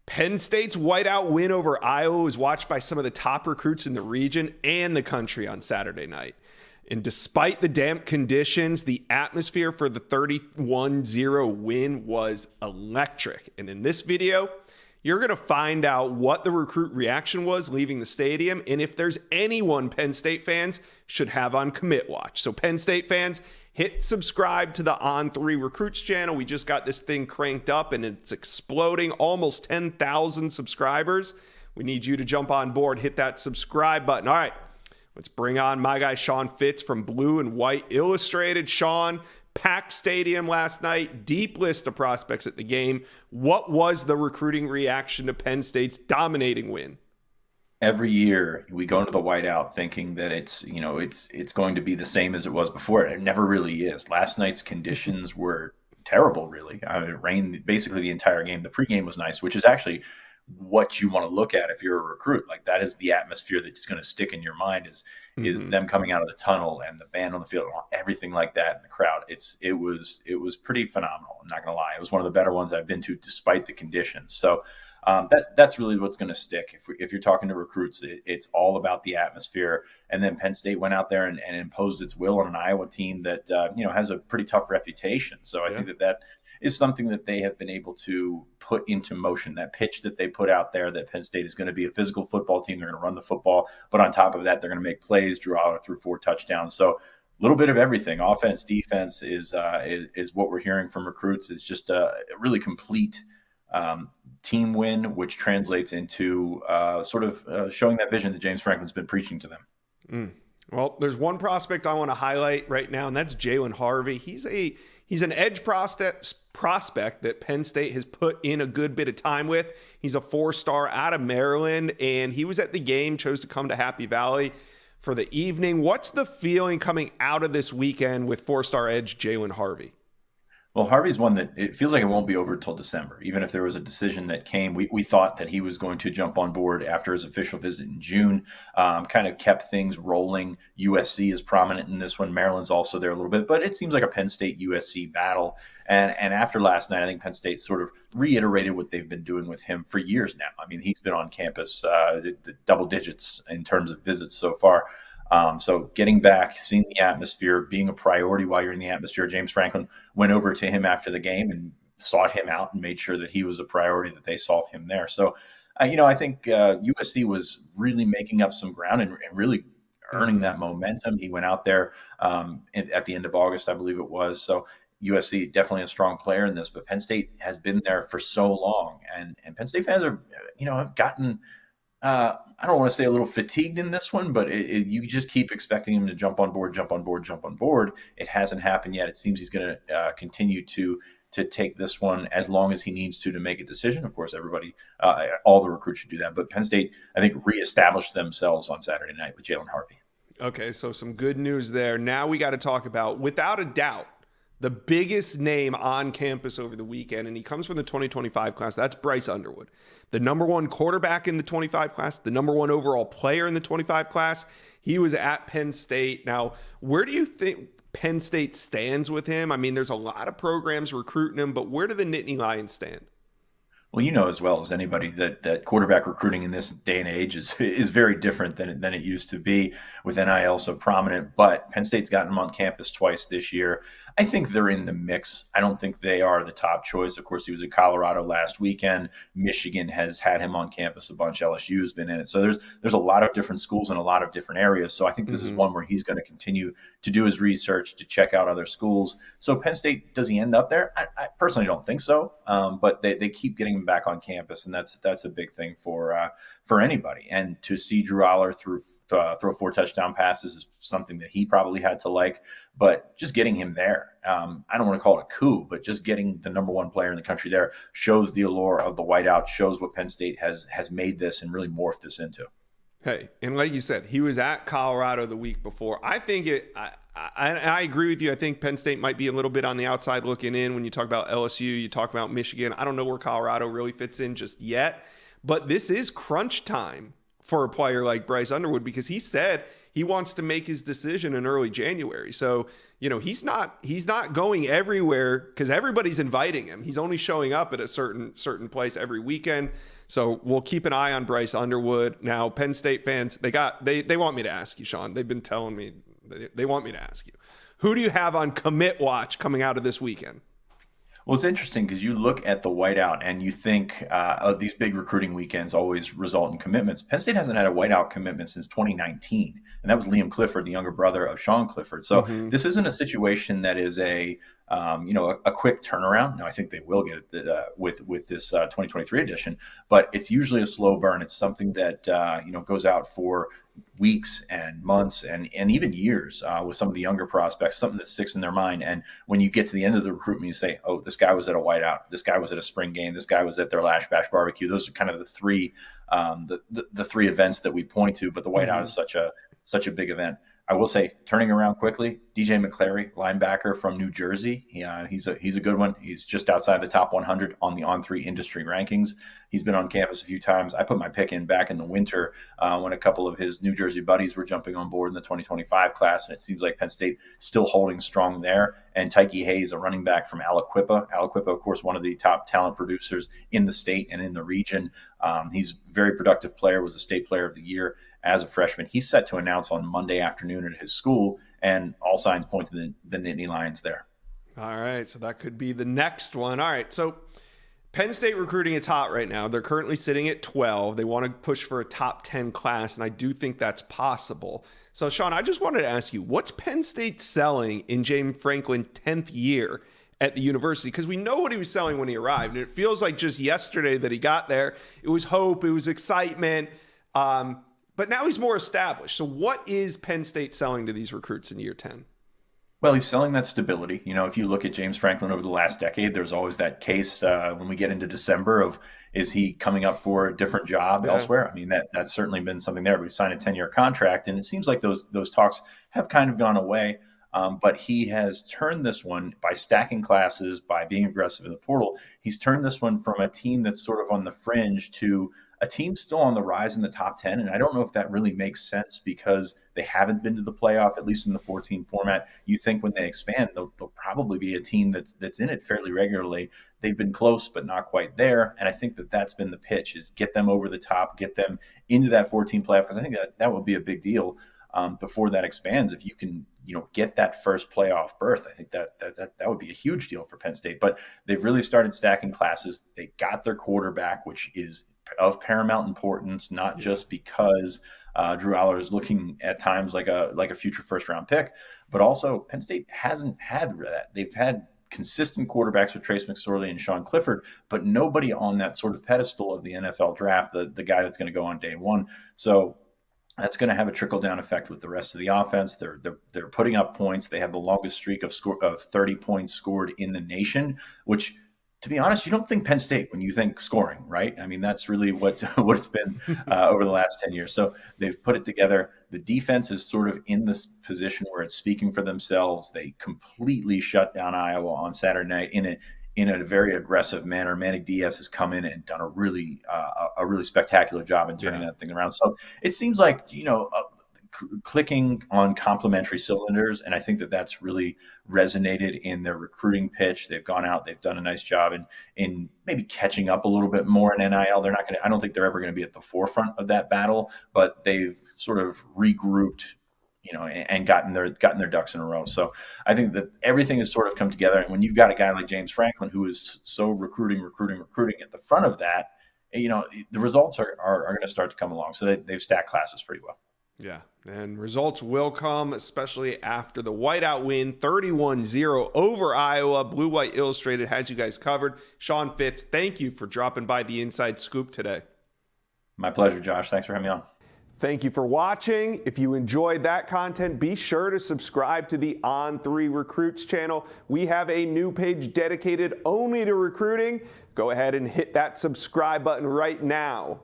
Penn State's whiteout win over Iowa was watched by some of the top recruits in the region and the country on Saturday night. And despite the damp conditions, the atmosphere for the 31-0 win was electric. And in this video, you're going to find out what the recruit reaction was leaving the stadium and if there's anyone Penn State fans should have on commit watch. So Penn State fans, hit subscribe to the On3 Recruits channel. We just got this thing cranked up and it's exploding, almost 10,000 subscribers. We need you to jump on board, hit that subscribe button. All right, let's bring on my guy Sean Fitz from Blue and White Illustrated. Sean, packed stadium last night, deep list of prospects at the game. What was the recruiting reaction to Penn State's dominating win? Every year we go into the whiteout thinking that it's going to be the same as it was before. It never really is. Last night's conditions were terrible, really. I mean, it rained basically the entire game. The pregame was nice, which is actually what you want to look at if you're a recruit. Like, that is the atmosphere that's going to stick in your mind is them coming out of the tunnel and the band on the field, everything like that in the crowd. It was pretty phenomenal. I'm not going to lie. It was one of the better ones I've been to despite the conditions. So that's really what's going to stick. If you're talking to recruits, it's all about the atmosphere. And then Penn State went out there and imposed its will on an Iowa team that has a pretty tough reputation. So I think that is something that they have been able to put into motion. That pitch that they put out there, that Penn State is going to be a physical football team. They're going to run the football, but on top of that, they're going to make plays. Drew Aller threw 4 touchdowns. So a little bit of everything. Offense, defense is what we're hearing from recruits. Is just a really complete team win, which translates into showing that vision that James Franklin's been preaching to them. Well, there's one prospect I want to highlight right now, and that's Jalen Harvey. He's an edge prospect that Penn State has put in a good bit of time with. He's a 4-star out of Maryland, and he was at the game, chose to come to Happy Valley for the evening. What's the feeling coming out of this weekend with 4-star edge Jalen Harvey? Well, Harvey's one that it feels like it won't be over until December. Even if there was a decision that came, we thought that he was going to jump on board after his official visit in June. Kind of kept things rolling. USC is prominent in this one. Maryland's also there a little bit, but it seems like a Penn State-USC battle. And after last night, I think Penn State sort of reiterated what they've been doing with him for years now. I mean, he's been on campus double digits in terms of visits so far. So getting back, seeing the atmosphere, being a priority while you're in the atmosphere. James Franklin went over to him after the game and sought him out and made sure that he was a priority, that they saw him there. So, I think USC was really making up some ground and really earning that momentum. He went out there at the end of August, I believe it was. So USC definitely a strong player in this, but Penn State has been there for so long. And Penn State fans are, have gotten – I don't want to say a little fatigued in this one, but you just keep expecting him to jump on board. It hasn't happened yet. It seems he's going to continue to take this one as long as he needs to make a decision. Of course, everybody, all the recruits should do that. But Penn State, I think, reestablished themselves on Saturday night with Jalen Harvey. Okay, so some good news there. Now we got to talk about, without a doubt, the biggest name on campus over the weekend, and he comes from the 2025 class. That's Bryce Underwood, the number 1 quarterback in the 25 class, the number 1 overall player in the 25 class. He was at Penn State. Now, where do you think Penn State stands with him? I mean, there's a lot of programs recruiting him, but where do the Nittany Lions stand? Well, you know as well as anybody that quarterback recruiting in this day and age is very different than it used to be, with NIL so prominent. But Penn State's gotten him on campus twice this year. I think they're in the mix. I don't think they are the top choice. Of course, he was at Colorado last weekend. Michigan has had him on campus a bunch. LSU's been in it. So there's a lot of different schools in a lot of different areas. So I think this is one where he's going to continue to do his research, to check out other schools. So Penn State, does he end up there? I personally don't think so. But they keep getting him back on campus, and that's a big thing for anybody. And to see Drew Aller throw 4 touchdown passes is something that he probably had to like. But just getting him there, I don't want to call it a coup, but just getting the number 1 player in the country there shows the allure of the whiteout, shows what Penn State has made this and really morphed this into. Hey, and like you said, he was at Colorado the week before. I think I agree with you. I think Penn State might be a little bit on the outside looking in when you talk about LSU, you talk about Michigan. I don't know where Colorado really fits in just yet, but this is crunch time for a player like Bryce Underwood, because he said he wants to make his decision in early January. So, he's not going everywhere because everybody's inviting him. He's only showing up at a certain place every weekend. So we'll keep an eye on Bryce Underwood. Now, Penn State fans, they want me to ask you, Sean. They've been telling me they want me to ask you. Who do you have on commit watch coming out of this weekend? Well, it's interesting because you look at the whiteout and you think these big recruiting weekends always result in commitments. Penn State hasn't had a whiteout commitment since 2019, and that was Liam Clifford, the younger brother of Sean Clifford. So this isn't a situation that is a quick turnaround. Now, I think they will get it with this 2023 edition, but it's usually a slow burn. It's something that goes out for weeks and months and even years with some of the younger prospects, something that sticks in their mind. And when you get to the end of the recruitment, you say, oh, this guy was at a whiteout, this guy was at a spring game, this guy was at their Lash Bash barbecue. Those are kind of the three events that we point to, but the whiteout is such a big event. I will say, turning around quickly, DJ McClary, linebacker from New Jersey. He's a good one. He's just outside the top 100 on the On3 industry rankings. He's been on campus a few times. I put my pick in back in the winter when a couple of his New Jersey buddies were jumping on board in the 2025 class, and it seems like Penn State still holding strong there. And Tyke Hayes, a running back from Aliquippa. Aliquippa, of course, one of the top talent producers in the state and in the region. He's a very productive player, was a state player of the year as a freshman. He's set to announce on Monday afternoon at his school, and all signs point to the Nittany Lions there. All right, so that could be the next one. All right, so Penn State recruiting is hot right now. They're currently sitting at 12. They want to push for a top 10 class, and I do think that's possible. So, Sean, I just wanted to ask you, what's Penn State selling in James Franklin's 10th year at the university? Because we know what he was selling when he arrived, and it feels like just yesterday that he got there. It was hope, it was excitement, but now he's more established. So what is Penn State selling to these recruits in year 10? Well, he's selling that stability. If you look at James Franklin over the last decade, there's always that case when we get into December of, is he coming up for a different job elsewhere? I mean, that's certainly been something there. We signed a 10-year contract, and it seems like those talks have kind of gone away. But he has turned this one by stacking classes, by being aggressive in the portal. He's turned this one from a team that's sort of on the fringe to a team still on the rise in the top 10. And I don't know if that really makes sense because they haven't been to the playoff, at least in the 14 format. You think when they expand, they'll probably be a team that's in it fairly regularly. They've been close, but not quite there. And I think that's been the pitch, is get them over the top, get them into that 14 playoff, because I think that would be a big deal before that expands. If you can, get that first playoff berth, I think that would be a huge deal for Penn State. But they've really started stacking classes. They got their quarterback, which is of paramount importance, not just because Drew Aller is looking at times like a future first-round pick, but also Penn State hasn't had that. They've had consistent quarterbacks with Trace McSorley and Sean Clifford, but nobody on that sort of pedestal of the NFL draft, the guy that's going to go on day one. So that's going to have a trickle-down effect with the rest of the offense. They're putting up points. They have the longest streak of 30 points scored in the nation, which, to be honest, you don't think Penn State when you think scoring, right? I mean, that's really what it's been over the last 10 years. So they've put it together. The defense is sort of in this position where it's speaking for themselves. They completely shut down Iowa on Saturday night in a very aggressive manner. Manny Diaz has come in and done a really spectacular job in turning that thing around. So it seems like, clicking on complementary cylinders, and I think that's really resonated in their recruiting pitch. They've gone out, they've done a nice job in maybe catching up a little bit more in NIL. They're not going to, I don't think they're ever going to be at the forefront of that battle, but they've sort of regrouped, and gotten their ducks in a row. So I think that everything has sort of come together. And when you've got a guy like James Franklin, who is so recruiting at the front of that, the results are going to start to come along. So they've stacked classes pretty well. Yeah, and results will come, especially after the Whiteout win, 31-0 over Iowa. Blue White Illustrated has you guys covered. Sean Fitz, thank you for dropping by the Inside Scoop today. My pleasure, Josh. Thanks for having me on. Thank you for watching. If you enjoyed that content, be sure to subscribe to the On3 Recruits channel. We have a new page dedicated only to recruiting. Go ahead and hit that subscribe button right now.